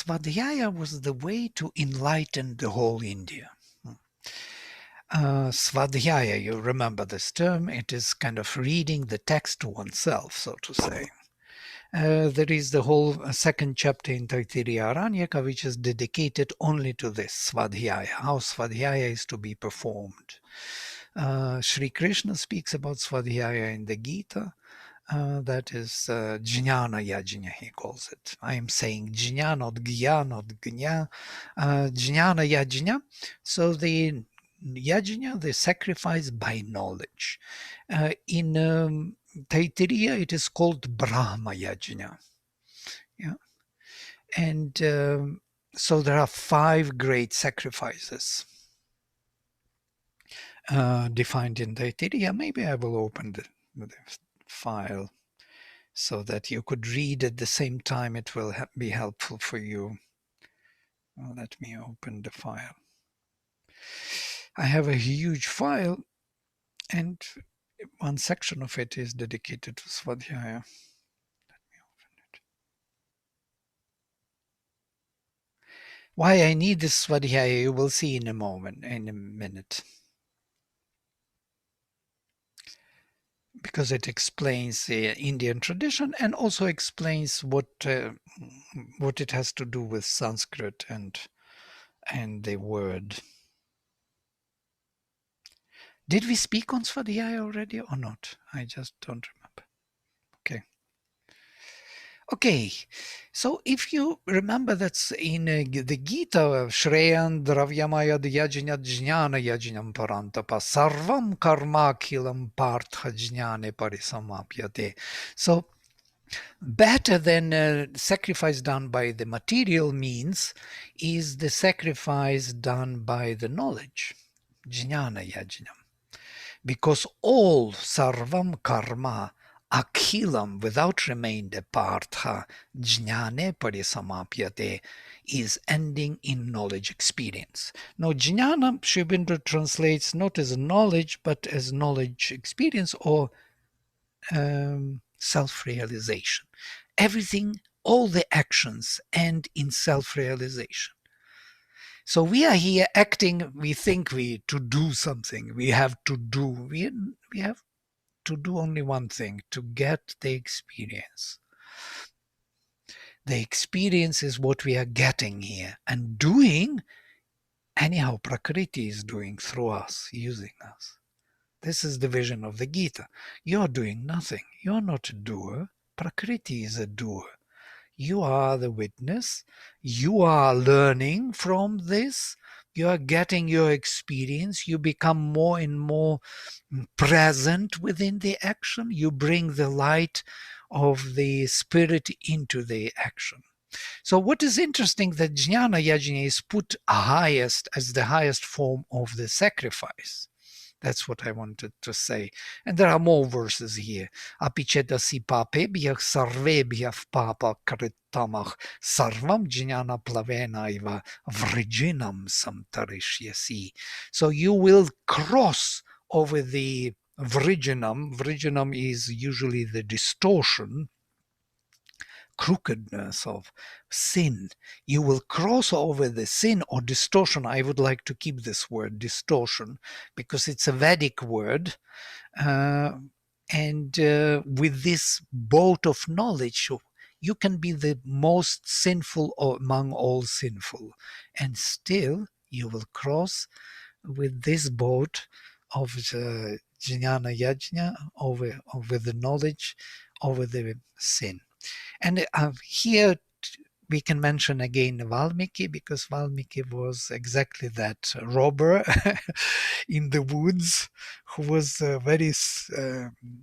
Swadhyaya was the way to enlighten the whole India. Swadhyaya, you remember this term, it is kind of reading the text to oneself, so to say. There is the whole second chapter in Taittiriya Aranyaka, which is dedicated only to this, Swadhyaya, how Swadhyaya is to be performed. Sri Krishna speaks about Swadhyaya in the Gita. That is Jnana Yajna, he calls it. I am saying Jnana, not Gya, not Gnya. Jnana Yajna. So the Yajna, the sacrifice by knowledge. In Taittiriya, it is called Brahma Yajna. Yeah. And so there are 5 great sacrifices defined in Taittiriya. Maybe I will open the file so that you could read at the same time. It will be helpful for you. Well, let me open the file. I have a huge file, and one section of it is dedicated to Swadhyaya. Let me open it. Why I need this Swadhyaya, you will see in a minute. Because it explains the Indian tradition and also explains what it has to do with Sanskrit and the word. Did we speak on Swadhyaya already or not? I just don't remember. Okay, so if you remember, that's in the Gita, Shreyan Dravyamaya Yajna Jnana Yajnam Parantapa Sarvam Karma Kilam Partha Jnane Parisamapyate. So better than sacrifice done by the material means is the sacrifice done by the knowledge, Jnana Yajnam. Because all Sarvam Karma Akhilam, without remainder, partha, jnane parisamapyate, is ending in knowledge experience. Now, jnana, Sri Aurobindo translates not as knowledge, but as knowledge experience or self-realization. Everything, all the actions end in self-realization. So we are here acting, we think to do something, we have to do, we have to do only one thing, to get the experience. The experience is what we are getting here. And doing, anyhow, Prakriti is doing through us, using us. This is the vision of the Gita. You're doing nothing. You're not a doer. Prakriti is a doer. You are the witness. You are learning from this. You are getting your experience. You become more and more present within the action. You bring the light of the spirit into the action. So what is interesting that Jnana Yajna is put highest as the highest form of the sacrifice. That's what I wanted to say. And there are more verses here. Apichetasi papebhyah sarvebhyah papa kritamah sarvam jnana plavena iva vrijinam samtarishyasi. So you will cross over the vrijinam. Vrijinam is usually the distortion, crookedness of sin. You will cross over the sin or distortion. I would like to keep this word distortion because it's a Vedic word. And with this boat of knowledge, you can be the most sinful among all sinful. And still you will cross with this boat of Jnana Yajna over the knowledge, over the sin. And here we can mention again Valmiki, because Valmiki was exactly that robber in the woods who was a very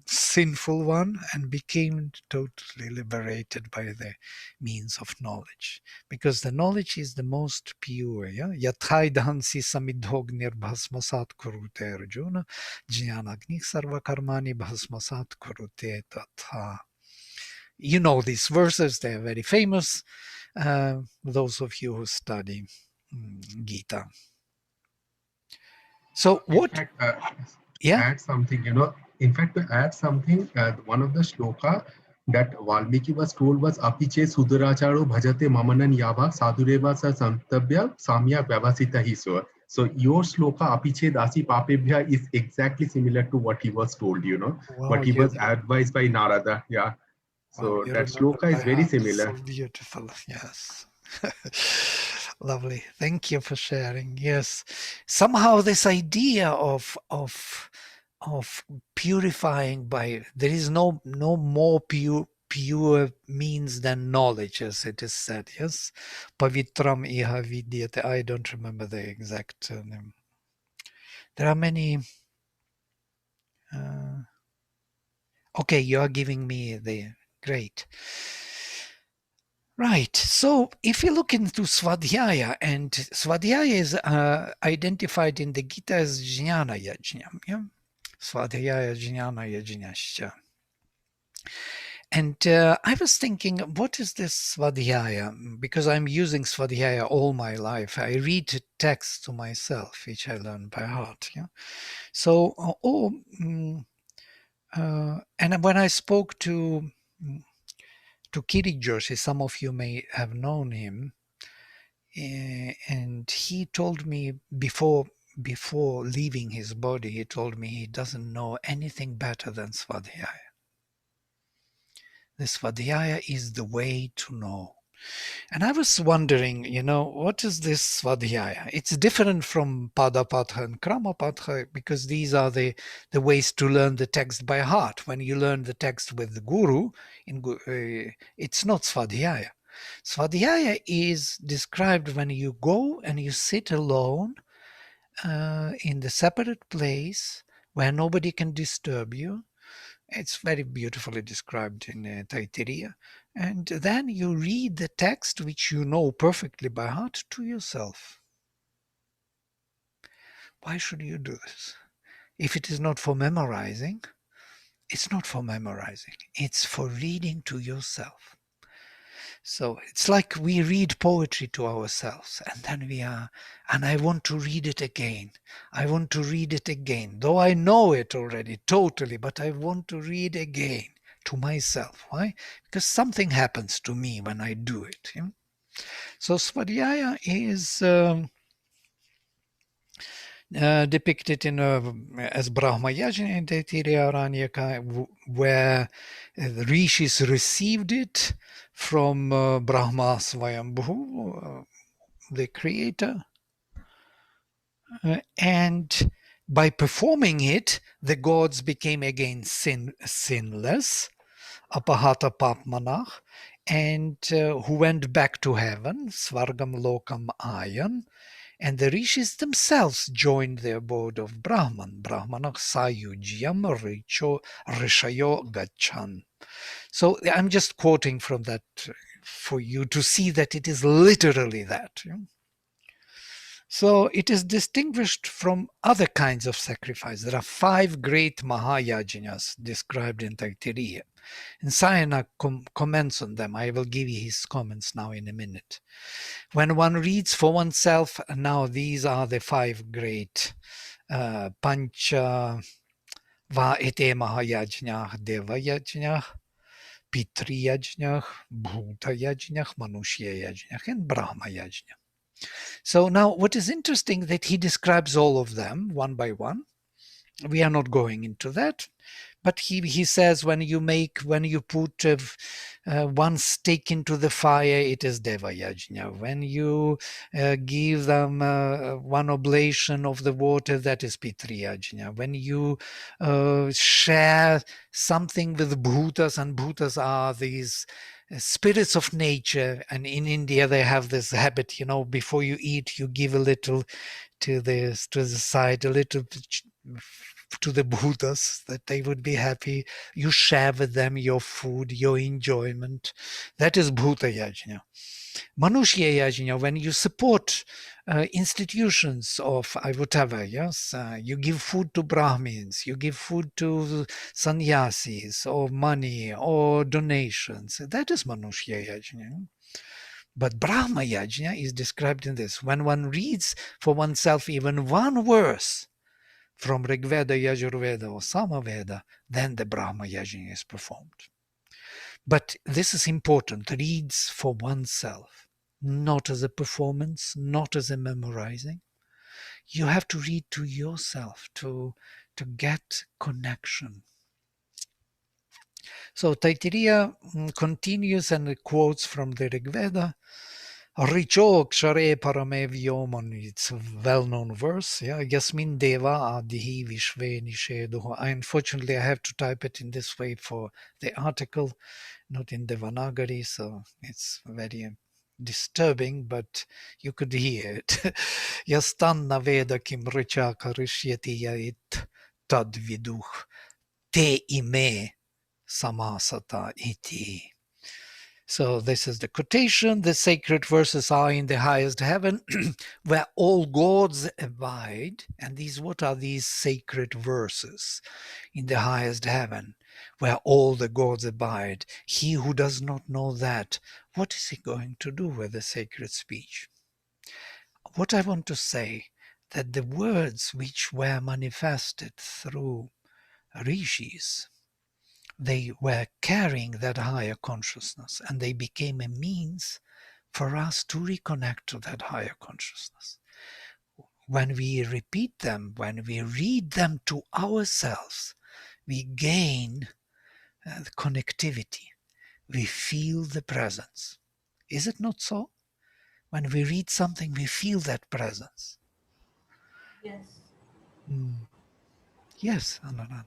sinful one and became totally liberated by the means of knowledge. Because the knowledge is the most pure. Yathai dhansi samidhognir bhasmasat kurute Arjuna jnanagni sarva karmani bhasmasat kurute tatha. You know these verses, they are very famous, those of you who study Gita. So what? In fact, add something, in fact, to add something, one of the shloka, that Valmiki was told was apiche suduracharo bhajate mamanan yava sadureva sa santabhya samya vyavasita hiso. So your sloka apiche dasi papebhya is exactly similar to what he was told, Wow, what he was advised by Narada. Yeah. wow, So you that remember sloka is by very heart. It's so similar. beautiful. Yes. Lovely. Thank you for sharing. Yes. Somehow this idea of purifying by there is no more pure means than knowledge, as it is said. Yes. Pavitram iha vidyate. I don't remember the exact name. There are many. Uh, okay, you are giving me the great. Right. So if you look into Swadhyaya, and Swadhyaya is identified in the Gita as Jnana Yajna. Yeah? Swadhyaya Jnana Yajnascha. And I was thinking, what is this Swadhyaya? Because I'm using Swadhyaya all my life. I read texts to myself, which I learn by heart. Yeah. So, and when I spoke to Kiri Joshi, some of you may have known him, and he told me before leaving his body, he told me he doesn't know anything better than Swadhyaya. The Swadhyaya is the way to know. And I was wondering, what is this Swadhyaya? It's different from Padapatha and Kramapatha because these are the ways to learn the text by heart. When you learn the text with the Guru, it's not Swadhyaya. Swadhyaya is described when you go and you sit alone in the separate place where nobody can disturb you. It's very beautifully described in Taittiriya. And then you read the text, which you know perfectly by heart, to yourself. Why should you do this? If it is not for memorizing, it's not for memorizing. It's for reading to yourself. So it's like we read poetry to ourselves, and then and I want to read it again. I want to read it again, though I know it already totally, but I want to read again to myself. Why? Because something happens to me when I do it. Yeah? So Swadhyaya is depicted as Brahma Yajna in Taittiriya Aranyaka, where the rishis received it from Brahma Swayambhu, the creator, and by performing it, the gods became again sinless, apahata papmanach, and who went back to heaven, Svargam Lokam Ayan, and the rishis themselves joined the abode of Brahman, Brahmanach Sayujyam Rishayo Gachan. So I'm just quoting from that for you to see that it is literally that. Yeah? So it is distinguished from other kinds of sacrifice. There are 5 great Mahayajnas described in Taittiriya. And Sayana comments on them. I will give you his comments now in a minute. When one reads for oneself, now these are the 5 great Pancha Va ete Mahayajnah Deva Yajnah, Pitri Yajnah, Bhuta Yajnah, Manushya Yajnah, and Brahma Yajnah. So now what is interesting that he describes all of them one by one. We are not going into that. But he says when you put one stick into the fire, it is Deva Yajna. When you give them one oblation of the water, that is Pitri Yajna. When you share something with Bhutas, and Bhutas are these spirits of nature, and in India they have this habit, before you eat, you give a little to the side, a little to the Buddhas, that they would be happy. You share with them your food, your enjoyment. That is Bhuta Yajna. Manushya Yajna, when you support institutions of whatever, yes, you give food to Brahmins, you give food to sannyasis, or money, or donations. That is Manushya Yajna. But Brahma Yajna is described in this. When one reads for oneself even one verse from Rigveda, Yajurveda, or Samaveda, then the Brahma Yajna is performed. But this is important, reads for oneself, not as a performance, not as a memorizing. You have to read to yourself to get connection. So Taittiriya continues and quotes from the Rig Veda. Richo kshare parame vyomon. It's a well-known verse. Yeah, Yasmin deva adihi vishve nisheduh. Unfortunately, I have to type it in this way for the article, not in Devanagari, so it's very disturbing, but you could hear it. Yastanna veda kim richa karishyati yait tad viduh te ime samasata iti. So this is the quotation. The sacred verses are in the highest heaven, where all gods abide. And what are these sacred verses? In the highest heaven, where all the gods abide. He who does not know that, what is he going to do with the sacred speech? What I want to say, that the words which were manifested through rishis, they were carrying that higher consciousness, and they became a means for us to reconnect to that higher consciousness. When we repeat them, when we read them to ourselves, we gain the connectivity. We feel the presence. Is it not so? When we read something, we feel that presence. Yes. Mm. Yes, Anurada.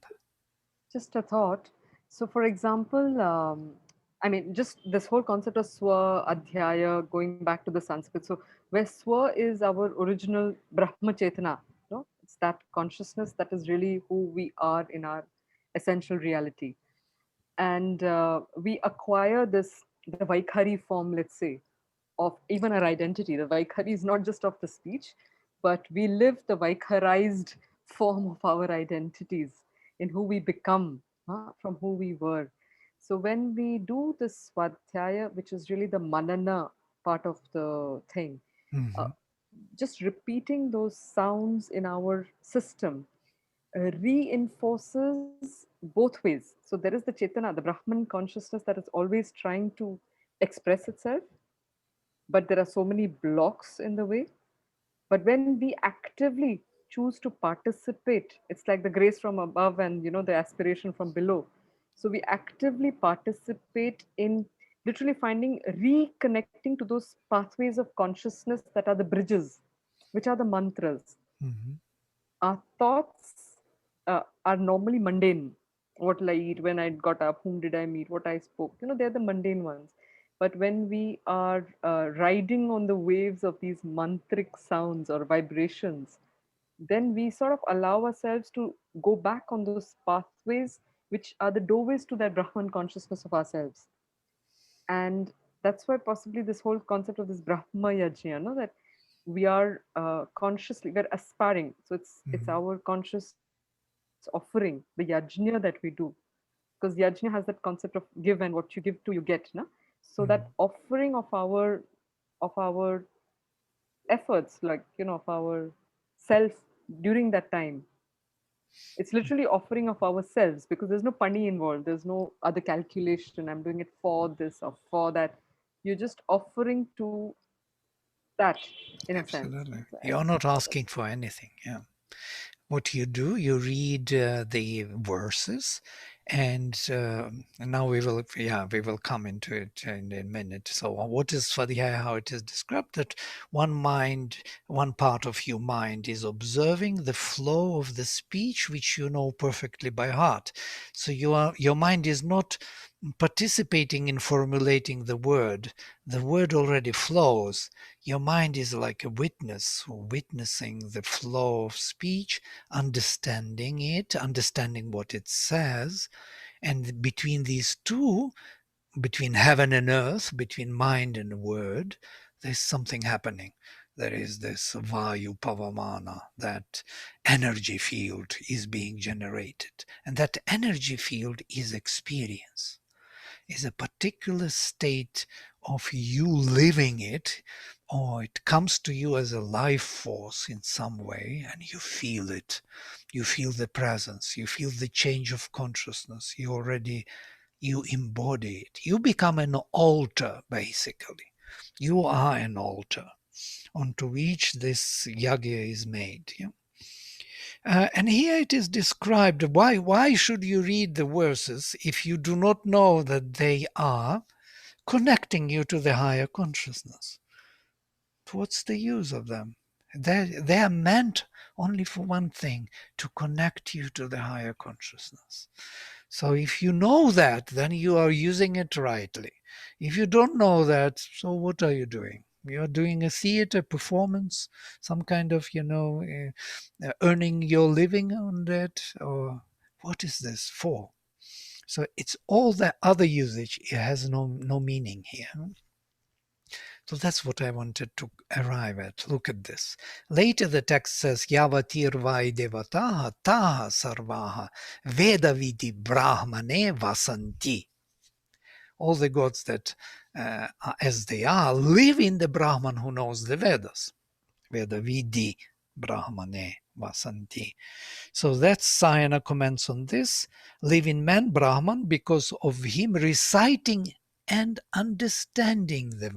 Just a thought. So, for example, I mean, just this whole concept of Swa, Adhyaya, going back to the Sanskrit. So, where Swa is our original Brahma Chetana, it's that consciousness that is really who we are in our essential reality. And we acquire the Vaikhari form, let's say, of even our identity. The Vaikhari is not just of the speech, but we live the Vaikharized form of our identities in who we become from who we were. So when we do this Swadhyaya, which is really the manana part of the thing, uh, Mm-hmm. just repeating those sounds in our system reinforces both ways. So there is the Chetana, the Brahman consciousness that is always trying to express itself, but there are so many blocks in the way. But when we actively choose to participate, it's like the grace from above and the aspiration from below. So we actively participate in literally finding reconnecting to those pathways of consciousness that are the bridges, which are the mantras. Mm-hmm. Our thoughts are normally mundane. What will I eat? When I got up? Whom did I meet? What I spoke? They're the mundane ones. But when we are riding on the waves of these mantric sounds or vibrations, then we sort of allow ourselves to go back on those pathways, which are the doorways to that Brahman consciousness of ourselves. And that's why possibly this whole concept of this Brahma Yajna, no, that we are consciously, we're aspiring. So it's Mm-hmm. our conscious offering, the Yajna that we do. Because Yajna has that concept of give, and what you give to you get. No? So that Mm-hmm. offering of our efforts, like of our self during that time, it's literally offering of ourselves because there's no punny involved. There's no other calculation. I'm doing it for this or for that. You're just offering to that in a sense. Absolutely. So You're not asking for anything. Yeah. What you do, you read the verses, and now we will come into it in a minute. So what is Swadhyaya, how it is described, that one part of your mind is observing the flow of the speech which you know perfectly by heart. So your mind is not participating in formulating the word already flows. Your mind is like a witness, witnessing the flow of speech, understanding it, understanding what it says. And between these two, between heaven and earth, between mind and word, there's something happening. There is this Vayu Pavamana, that energy field is being generated. And that energy field is experience, is a particular state of you living it, or it comes to you as a life force in some way, and you feel it. You feel the presence, you feel the change of consciousness. you embody it. You become an altar, basically. You are an altar onto which this yagya is made. Yeah? And here it is described. Why should you read the verses if you do not know that they are connecting you to the higher consciousness? What's the use of them? They are meant only for one thing, to connect you to the higher consciousness. So if you know that, then you are using it rightly. If you don't know that, so what are you doing? You're doing a theater performance, some kind of, earning your living on that, or what is this for? So it's all the other usage. It has no meaning here. So that's what I wanted to arrive at. Look at this. Later the text says, Yavatirvai devataha taha sarvaha vedaviti brahmane vasanti. All the gods that, as they are, live in the Brahman who knows the Vedas. Vedavidi brahmane vasanti. So that's Sayana comments on this. Living man, Brahman, because of him reciting and understanding the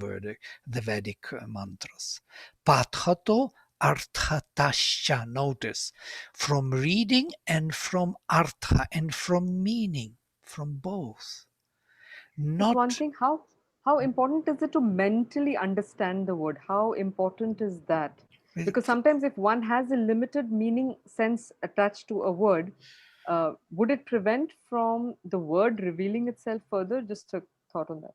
Vedic mantras. Pathato arthatascha, notice, from reading and from artha and from meaning, from both. Just one Not thing, how important is it to mentally understand the word? How important is that? Because sometimes if one has a limited meaning sense attached to a word, would it prevent from the word revealing itself further? Just a thought on that.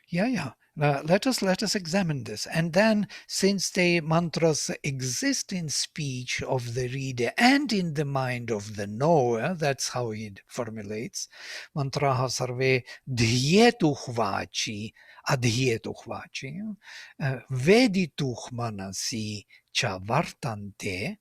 Yeah. Let us examine this. And then, since the mantras exist in speech of the reader and in the mind of the knower, that's how he formulates, mantraha sarve dhyietuhvachi, adhietuhvachi, vedituh manasi cha vartante.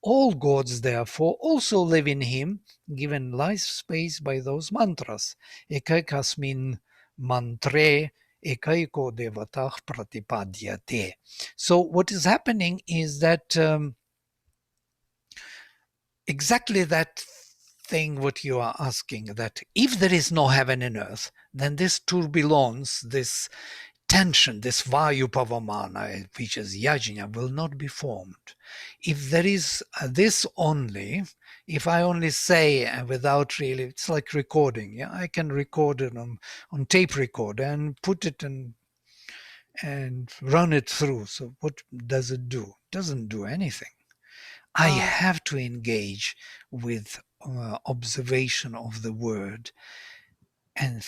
All gods, therefore, also live in him, given life space by those mantras. Ekakasmin mantre ekaiko devatah pratipadyate. So what is happening is that exactly that thing what you are asking, that if there is no heaven and earth, then this turbulence, this tension, this vayu pavamana, which is yajna, will not be formed. If there is this only, if I only say without really, it's like recording. Yeah, I can record it on tape recorder and put it in and run it through. So what does it do? It doesn't do anything. I have to engage with observation of the word and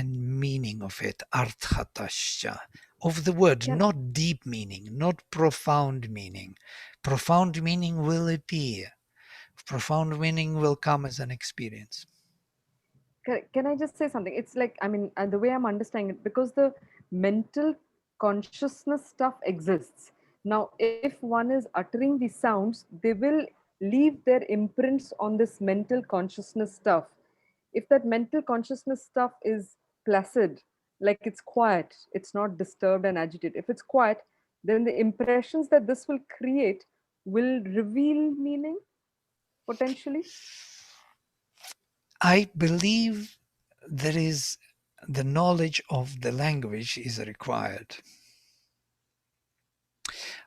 meaning of it, arthatasya, of the word, Can, not deep meaning, not profound meaning. Profound meaning will appear. Profound meaning will come as an experience. can I just say something? It's like, I mean, and the way I'm understanding it, because the mental consciousness stuff exists. Now, if one is uttering these sounds, they will leave their imprints on this mental consciousness stuff. If that mental consciousness stuff is placid, like it's quiet, it's not disturbed and agitated, if it's quiet, then the impressions that this will create will reveal meaning potentially. I believe there is the knowledge of the language is required.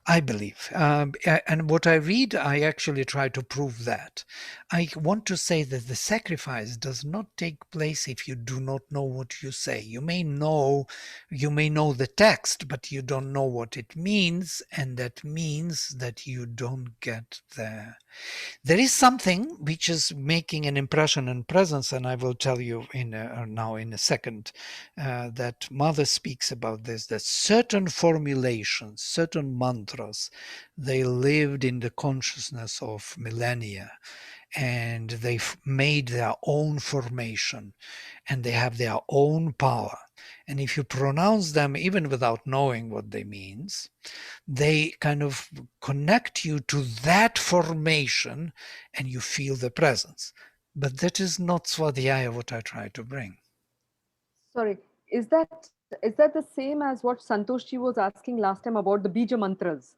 I believe. And what I read, I actually try to prove that. I want to say that the sacrifice does not take place if you do not know what you say. You may know the text, but you don't know what it means, and that means that you don't get there. There is something which is making an impression and presence, and I will tell you now in a second that Mother speaks about this, that certain formulations, certain mantras, they lived in the consciousness of millennia, and they've made their own formation, and they have their own power. And if you pronounce them even without knowing what they means, they kind of connect you to that formation and you feel the presence. But that is not Swadhyaya what I try to bring. Sorry, is that the same as what Santoshji was asking last time about the bija mantras?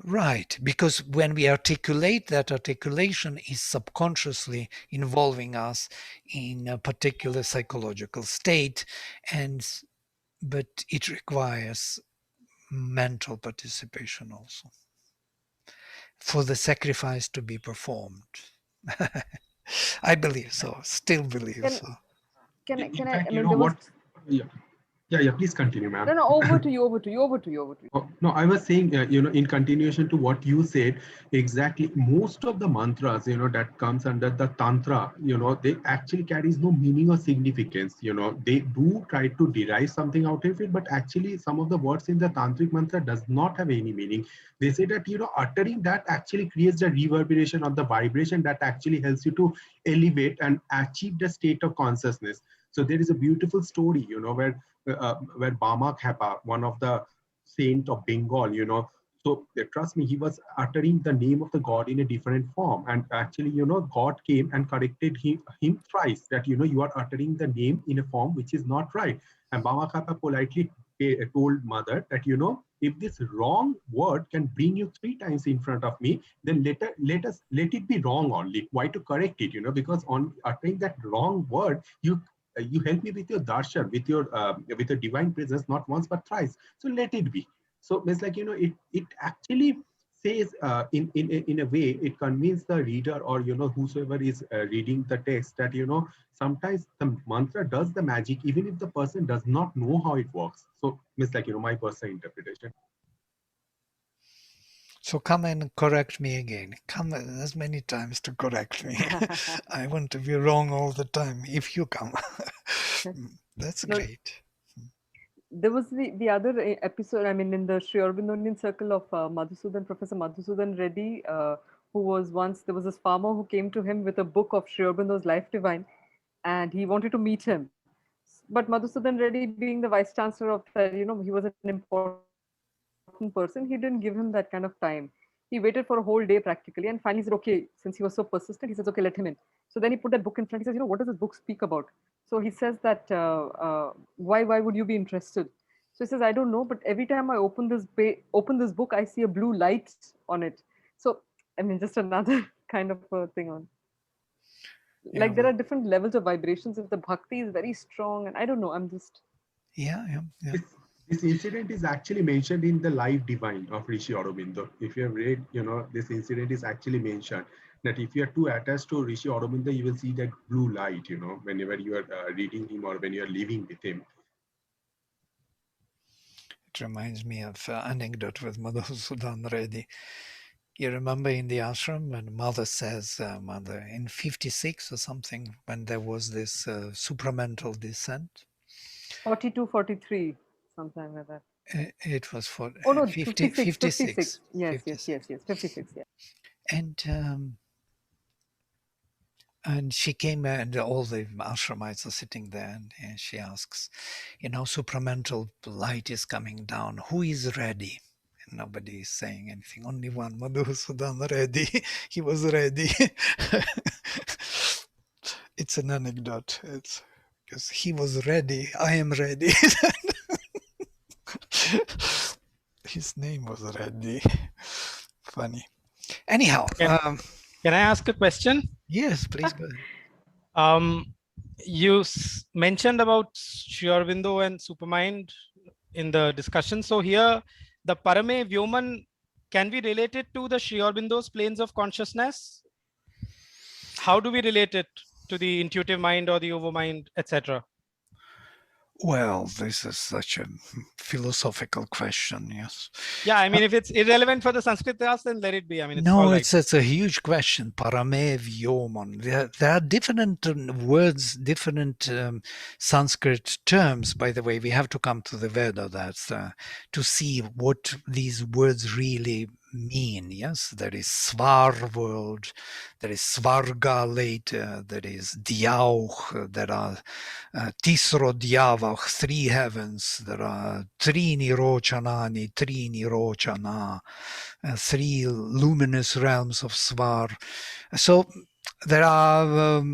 Right, because when we articulate, that articulation is subconsciously involving us in a particular psychological state, but it requires mental participation also for the sacrifice to be performed. I believe so, still believe Can so. In I? fact, I you mean, know there was what? Yeah, yeah. Please continue, ma'am. no. Over to you. Over to you. Over to you. Over to you. Oh, no, I was saying, in continuation to what you said, exactly, most of the mantras, that comes under the tantra, they actually carries no meaning or significance. They do try to derive something out of it, but actually some of the words in the tantric mantra does not have any meaning. They say that, uttering that actually creates the reverberation of the vibration that actually helps you to elevate and achieve the state of consciousness. So there is a beautiful story, where Bama Khapa, one of the saint of Bengal, So trust me, he was uttering the name of the god in a different form. And actually, God came and corrected him thrice that, you are uttering the name in a form which is not right. And Bama Kappa politely told mother that, if this wrong word can bring you 3 times in front of me, then let it be wrong only. Why to correct it? Because on uttering that wrong word, you help me with your darshan, with your divine presence, not once but thrice. So let it be. So it's like, it actually says, in a way, it convinces the reader, or whosoever is reading the text, that sometimes the mantra does the magic even if the person does not know how it works. So it's like, my personal interpretation. So come and correct me again. Come as many times to correct me. I want to be wrong all the time if you come. That's No, great. there was the other episode. I mean, in the Sri Aurobindonian circle of Madhusudan, Professor Madhusudan Reddy, who was once there was this farmer who came to him with a book of Sri Aurobindo's Life Divine, and he wanted to meet him. But Madhusudan Reddy, being the vice chancellor of that, he was an important person. He didn't give him that kind of time. He waited for a whole day practically, and finally he said, "Okay." Since he was so persistent, he says, "Okay, let him in." So then he put that book in front. He says, "What does this book speak about?" So he says that, "Why would you be interested?" So he says, "I don't know, but every time I open this book, I see a blue light on it." So I mean, just another kind of thing on, Yeah, like, there well, are different levels of vibrations. If the bhakti is very strong, and I don't know, I'm just yeah. This, this incident is actually mentioned in the Life Divine of Rishi Aurobindo. If you have read, this incident is actually mentioned that if you are too attached to Rishi Aurobindo, you will see that blue light, whenever you are reading him or when you are living with him. It reminds me of an anecdote with Madhusudan Reddy. You remember in the ashram when mother says, mother, in 56 or something, when there was this supramental descent, 42, 43, sometime like that. it was for Oh no, 50, 56, 56, 56. Yes, yes, 56. yes, yes, 56. Yeah. And she came and all the ashramites are sitting there, and she asks, supramental light is coming down. Who is ready? And nobody is saying anything. Only one, Madhusudan ready. He was ready. It's an anecdote. It's because he was ready. I am ready. His name was Reddy. Funny. Anyhow, Can, can I ask a question? yes, please go ahead. You mentioned about Sri Aurobindo and Supermind in the discussion. So here, the Parame Vyoman can be related to the Sri Aurobindo's planes of consciousness. How do we relate it to the intuitive mind or the overmind, etc.? Well, this is such a philosophical question, yes. Yeah, I mean, if it's irrelevant for the Sanskrit class, then let it be. I mean, it's all No, right. it's a huge question. Parame Vyomon. There are different words, different Sanskrit terms. By the way, we have to come to the Veda to see what these words really mean. Yes, there is Svar world, there is Svarga later, there is Diauch, there are Tisro Diavach, 3 heavens, there are Trini Rochanani, Trini Rochana, 3 luminous realms of Svar. So there are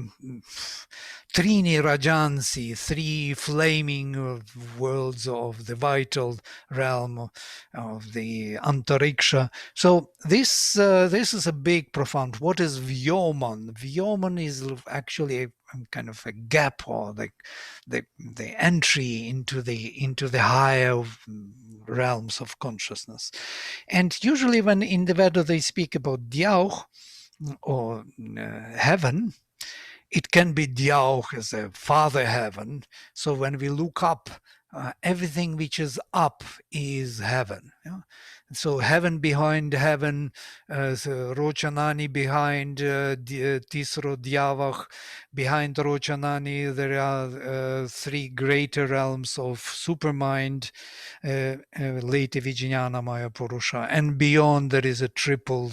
Trini Rajansi, three flaming worlds of the vital realm of the Antariksha. So this is a big, profound. What is Vyoman? Vyoman is actually a kind of a gap, or the entry into the higher realms of consciousness. And usually, when in the Veda they speak about Dyauh, or heaven, it can be Dyauh as a father heaven. So when we look up, everything which is up is heaven. Yeah? So heaven behind heaven, so Rochanani behind Tisro Dyavach, behind Rochanani there are three greater realms of supermind, Leti Vijnana Maya Purusha, and beyond there is a triple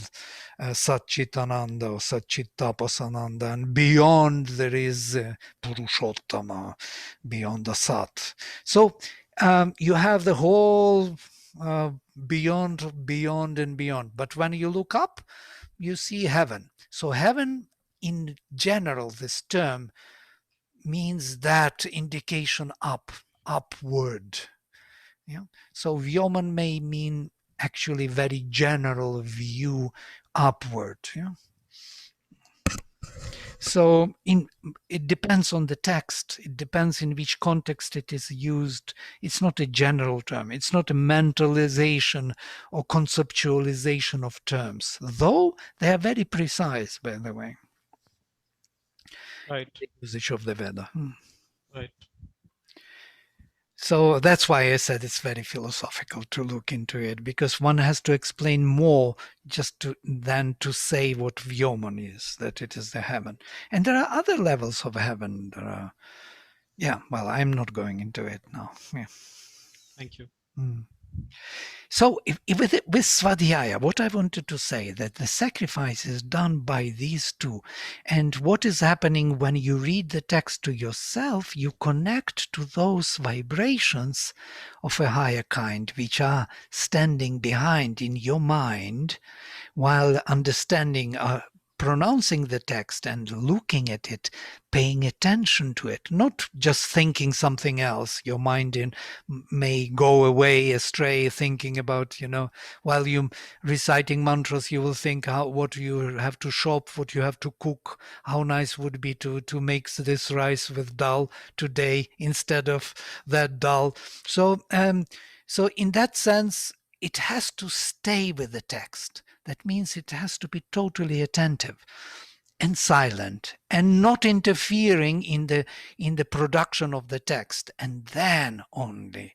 Satchitananda or Satchitapasananda, and beyond there is Purushottama, beyond the Sat. So you have the whole beyond, and beyond. But when you look up, you see heaven. So heaven, in general, this term means that indication up, upward. Yeah. So Vyoman may mean actually very general view upward. Yeah. So it depends on the text. It depends in which context it is used. It's not a general term. It's not a mentalization or conceptualization of terms, though they are very precise, by the way, Right. the usage of the Veda. Right. So that's why I said it's very philosophical to look into it, because one has to explain more than to say what Vyoman is, that it is the heaven. And there are other levels of heaven. Well, I'm not going into it now. Yeah. Thank you. So with Swadhyaya, what I wanted to say, that the sacrifice is done by these two. And what is happening when you read the text to yourself, you connect to those vibrations of a higher kind, which are standing behind in your mind while understanding, pronouncing the text and looking at it, paying attention to it, not just thinking something else. Your mind may go away astray, thinking about, while you reciting mantras, you will think what you have to shop, what you have to cook, how nice would be to make this rice with dal today instead of that dal. So in that sense, it has to stay with the text. That means it has to be totally attentive and silent and not interfering in the production of the text, and then only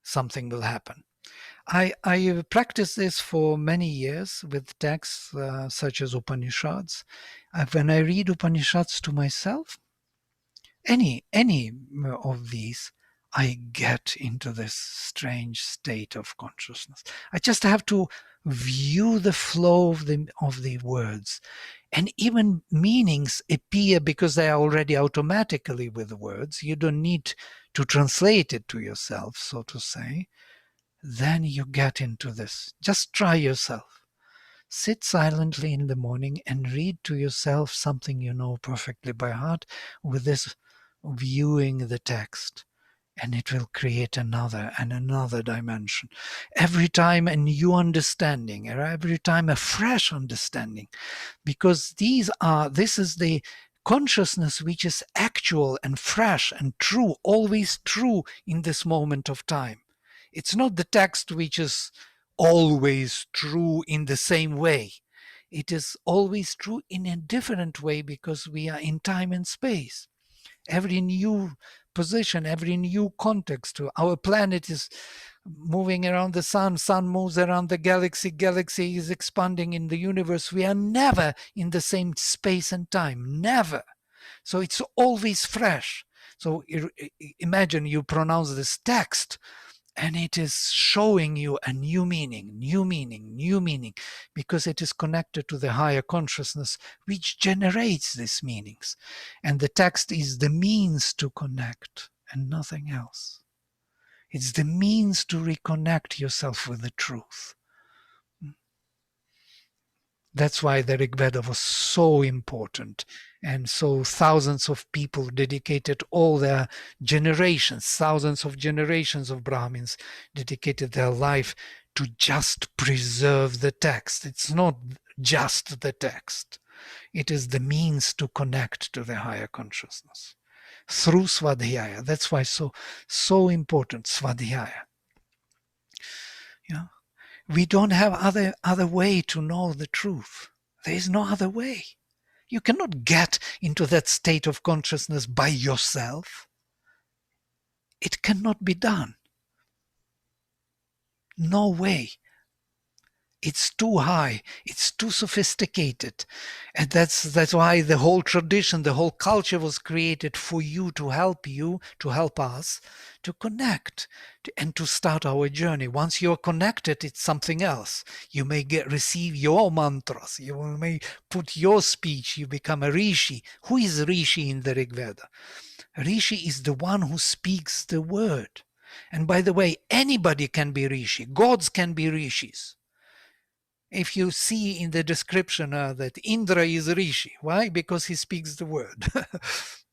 something will happen. I practiced this for many years with texts such as Upanishads. When I read Upanishads to myself, any of these, I get into this strange state of consciousness. I just have to view the flow of the words, and even meanings appear because they are already automatically with the words. You don't need to translate it to yourself, so to say. Then you get into this. Just try yourself. Sit silently in the morning and read to yourself something you know perfectly by heart with this viewing the text, and it will create another and another dimension. Every time a new understanding, or every time a fresh understanding, because this is the consciousness which is actual and fresh and true, always true in this moment of time. It's not the text which is always true in the same way. It is always true in a different way because we are in time and space. Every new position, every new context, our planet is moving around the sun moves around the galaxy is expanding in the universe. We are never in the same space and time, never. So it's always fresh. So imagine you pronounce this text and it is showing you a new meaning, because it is connected to the higher consciousness which generates these meanings. And the text is the means to connect and nothing else. It's the means to reconnect yourself with the truth. That's why the Rig Veda was so important. And so thousands of people dedicated all their generations, thousands of generations of Brahmins dedicated their life to just preserve the text. It's not just the text. It is the means to connect to the higher consciousness through Swadhyaya. That's why so important, Swadhyaya. Yeah. We don't have other way to know the truth. There is no other way. You cannot get into that state of consciousness by yourself. It cannot be done. No way. It's too high. It's too sophisticated. And that's why the whole tradition, the whole culture was created for you, to help us to connect and to start our journey. Once you're connected, it's something else. You may receive your mantras. You may put your speech. You become a rishi. Who is rishi in the Rig Veda? Rishi is the one who speaks the word. And by the way, anybody can be rishi. Gods can be rishis. If you see in the description that Indra is Rishi, why? Because he speaks the word.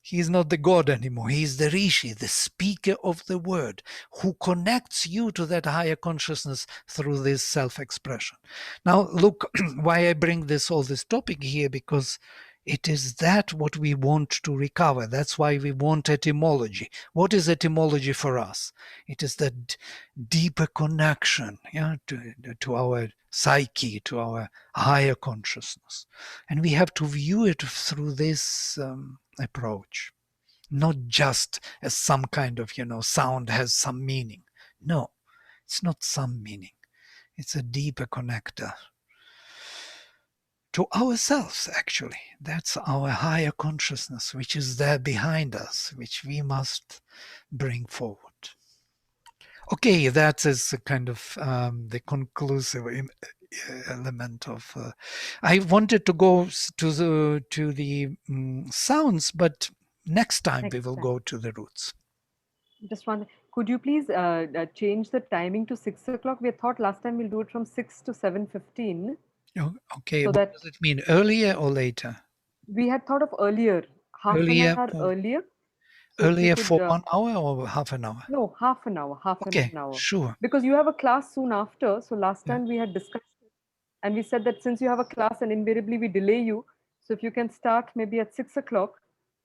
He is not the god anymore. He is the Rishi, the speaker of the word, who connects you to that higher consciousness through this self-expression. Now, look why I bring all this topic here, because it is that what we want to recover. That's why we want etymology. What is etymology for us? It is that deeper connection, to our psyche, to our higher consciousness. And we have to view it through this approach, not just as some kind of, sound has some meaning. No, it's not some meaning. It's a deeper connector to ourselves, actually. That's our higher consciousness, which is there behind us, which we must bring forward. Okay, that is a kind of the conclusive element of. I wanted to go to the sounds, but next time we will go to the roots. Just one. Could you please change the timing to 6 o'clock? We thought last time we'll do it from 6 to 7:15. Okay, So what does it mean? Earlier or later? We had thought of earlier, half an hour earlier. So earlier for 1 hour or half an hour? No, half an hour. Okay, sure. Because you have a class soon after. So last time we had discussed it, and we said that since you have a class and invariably we delay you, so if you can start maybe at 6 o'clock,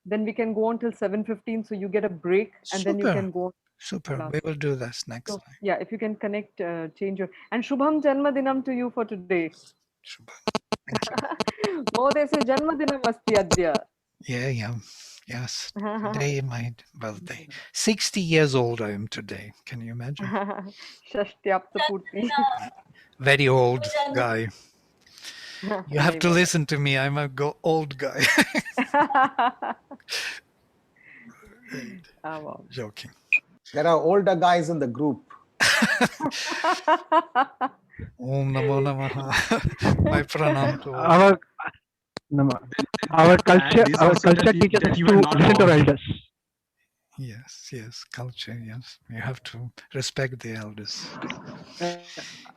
then we can go on till 7:15. So you get a break, and then you can go. Super. We will do this next time. Yeah, if you can connect, change your. And Shubham Janmadinam to you for today. Shubham. Thank you. Modesya Janmadinam asti adya. Yeah. Yes. Today my birthday. 60 years old I am today. Can you imagine? Shashtyaptapurti. Very old guy. You have to listen to me. I'm a old guy. Joking. There are older guys in the group. Om Namo Namaha. My pranam to our culture teaches us to listen to our elders. Yes, culture, yes. You have to respect the elders.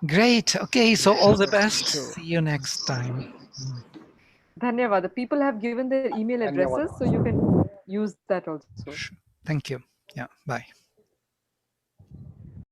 Great. Okay, so all the best. See you next time. Dhanyavad. The people have given their email addresses, so you can use that also. Thank you. Yeah, bye.